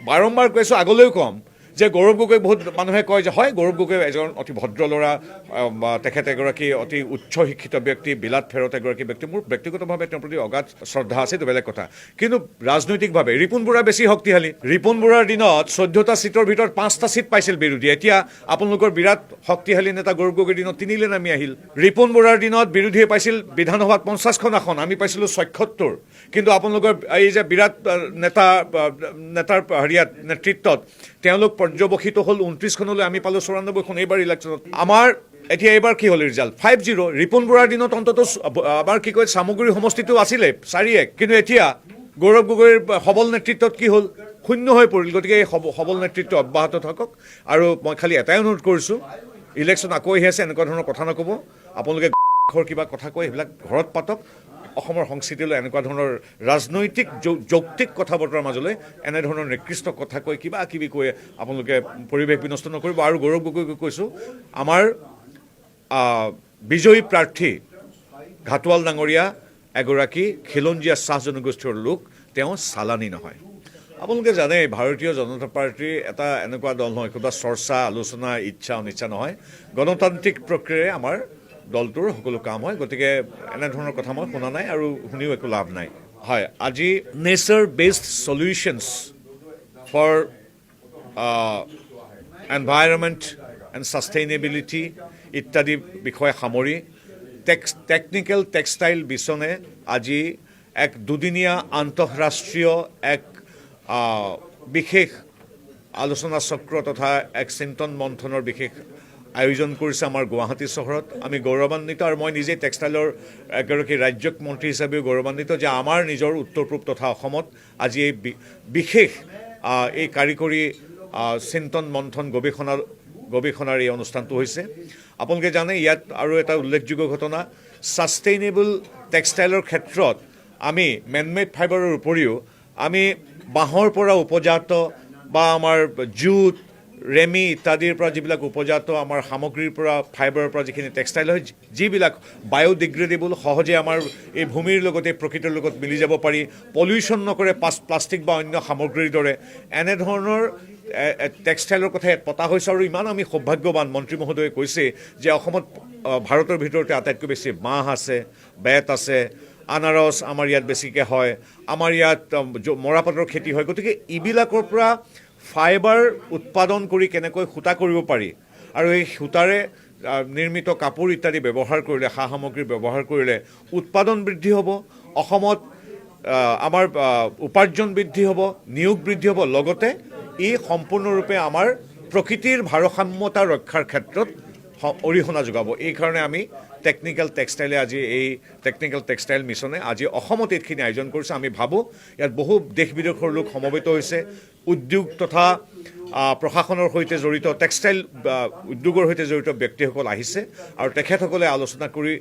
বাৰম্বাৰ কৈছোঁ, আগলৈও ক'ম যে গৌৰৱ গগৈ বহুত মানুহে কয় যে হয় গৌৰৱ গগৈ এজন অতি ভদ্ৰ ল'ৰা, তেখেত এগৰাকী অতি উচ্চ শিক্ষিত ব্যক্তি, বিলাত ফেৰত এগৰাকী ব্যক্তি। মোৰ ব্যক্তিগতভাৱে তেওঁৰ প্ৰতি অগাধ শ্ৰদ্ধা আছে, এইটো বেলেগ কথা। কিন্তু ৰাজনৈতিকভাৱে ৰিপুণ বৰা বেছি শক্তিশালী। ৰিপুণ বৰাৰ দিনত 14টা ছিটৰ ভিতৰত 5টা ছিট পাইছিল বিৰোধী। এতিয়া আপোনালোকৰ বিৰাট শক্তিশালী নেতা গৌৰৱ গগৈৰ দিনত 3লে নামি আহিল। ৰিপুণ বৰাৰ দিনত বিৰোধীয়ে পাইছিল বিধানসভাত 50খন আসন, আমি পাইছিলোঁ 76। কিন্তু আপোনালোকৰ এই যে বিৰাট নেতাৰ হেৰিয়াত নেতৃত্বত তেওঁলোক পৰ্যবসিত হ'ল 29খনলৈ, আমি পালোঁ 94খন এইবাৰ ইলেকশ্যনত। আমাৰ এতিয়া এইবাৰ কি হ'ল ৰিজাল্ট 5-0। ৰিপুণ বৰাৰ দিনত অন্তত আমাৰ কি কয় চামগুৰি সমষ্টিটো আছিলে 4-1, কিন্তু এতিয়া গৌৰৱ গগৈৰ সবল নেতৃত্বত কি হ'ল 0 হৈ পৰিল। গতিকে এই সবল নেতৃত্ব অব্যাহত থাকক। আৰু মই খালি এটাই অনুৰোধ কৰিছোঁ, ইলেকশ্যন আকৌ আহি আছে, এনেকুৱা ধৰণৰ কথা নক'ব। আপোনালোকে কিবা কথা কয় সেইবিলাক ঘৰত পাতক। অসমৰ সংস্কৃতিলৈ এনেকুৱা ধৰণৰ ৰাজনৈতিক যৌক্তিক কথা বতৰাৰ মাজলৈ এনেধৰণৰ নিকৃষ্ট কথা কৈ কিবা কিবি কৈ আপোনালোকে পৰিৱেশ বিনষ্ট নকৰিব। আৰু গৌৰৱ গগৈক কৈছোঁ, আমাৰ বিজয়ী প্ৰাৰ্থী ঘাটোৱাল ডাঙৰীয়া এগৰাকী খিলঞ্জীয়া চাহ জনগোষ্ঠীৰ লোক, তেওঁ চালানী নহয়। আপোনালোকে জানে ভাৰতীয় জনতা পাৰ্টীৰ এটা এনেকুৱা দল নহয়, কিবা চৰ্চা আলোচনা ইচ্ছা অনিচ্ছা নহয়, গণতান্ত্ৰিক প্ৰক্ৰিয়াৰে আমাৰ দলটোৰ সকলো কাম হয়। গতিকে এনেধৰণৰ কথা মই শুনা নাই আৰু শুনিও একো লাভ নাই। হয়, আজি nature based solutions for environment and sustainability ইত্যাদি বিষয় সামৰি টেকনিকেল টেক্সটাইল মিছনে আজি এক দুদিনীয়া আন্তঃৰাষ্ট্ৰীয় এক বিশেষ আলোচনা চক্ৰ তথা এক চিন্তন মন্থনৰ বিশেষ আয়োজন কৰিছে আমাৰ গুৱাহাটী চহৰত। আমি গৌৰৱান্বিত, আৰু মই নিজেই টেক্সটাইলৰ এগৰাকী ৰাজ্যিক মন্ত্ৰী হিচাপেও গৌৰৱান্বিত যে আমাৰ নিজৰ উত্তৰ পূব তথা অসমত আজি এই বিশেষ এই কাৰিকৰী চিন্তন মন্থন গৱেষণাৰ এই অনুষ্ঠানটো হৈছে। আপোনালোকে জানে ইয়াত আৰু এটা উল্লেখযোগ্য ঘটনা, ছাষ্টেইনেবল টেক্সটাইলৰ ক্ষেত্ৰত আমি মেনমেড ফাইবাৰৰ উপৰিও আমি বাঁহৰ পৰা উপজাত বা আমাৰ জুট ৰেমি ইত্যাদিৰ পৰা যিবিলাক উপজাত আমাৰ সামগ্ৰীৰ পৰা ফাইবাৰৰ পৰা যিখিনি টেক্সটাইল হয়, যিবিলাক বায়'ডিগ্ৰেডেবল, সহজে আমাৰ এই ভূমিৰ লগতে প্ৰকৃতিৰ লগত মিলি যাব পাৰি, পলিউশ্যন নকৰে প্লাষ্টিক বা অন্য সামগ্ৰীৰ দৰে, এনেধৰণৰ টেক্সটাইলৰ কথা ইয়াত পতা হৈছে। আৰু ইমান আমি সৌভাগ্যৱান, মন্ত্ৰী মহোদয়ে কৈছে যে অসমত ভাৰতৰ ভিতৰতে আটাইতকৈ বেছি বাঁহ আছে, বেত আছে, আনাৰস আমাৰ ইয়াত বেছিকৈ হয়, আমাৰ ইয়াত মৰাপাটৰ খেতি হয়। গতিকে এইবিলাকৰ পৰা ফাইবাৰ উৎপাদন কৰি কেনেকৈ সূতা কৰিব পাৰি, আৰু এই সূতাৰে নিৰ্মিত কাপোৰ ইত্যাদি ব্যৱহাৰ কৰিলে, সা সামগ্ৰী ব্যৱহাৰ কৰিলে উৎপাদন বৃদ্ধি হ'ব, অসমত আমাৰ উপাৰ্জন বৃদ্ধি হ'ব, নিয়োগ বৃদ্ধি হ'ব, লগতে ই সম্পূৰ্ণৰূপে আমাৰ প্ৰকৃতিৰ ভাৰসাম্যতা ৰক্ষাৰ ক্ষেত্ৰত অৰিহণা যোগাব। এইকাৰণে আমি টেকনিকেল টেক্সটাইলে আজি এই টেকনিকেল টেক্সটাইল মিছনে আজি অসমত এইখিনি আয়োজন কৰিছে। আমি ভাবোঁ ইয়াত বহু দেশ বিদেশৰ লোক সমবেত হৈছে, উদ্যোগ তথা প্ৰশাসনৰ সৈতে জড়িত, টেক্সটাইল উদ্যোগৰ সৈতে জড়িত ব্যক্তিসকল আহিছে, আৰু তেখেতসকলে আলোচনা কৰি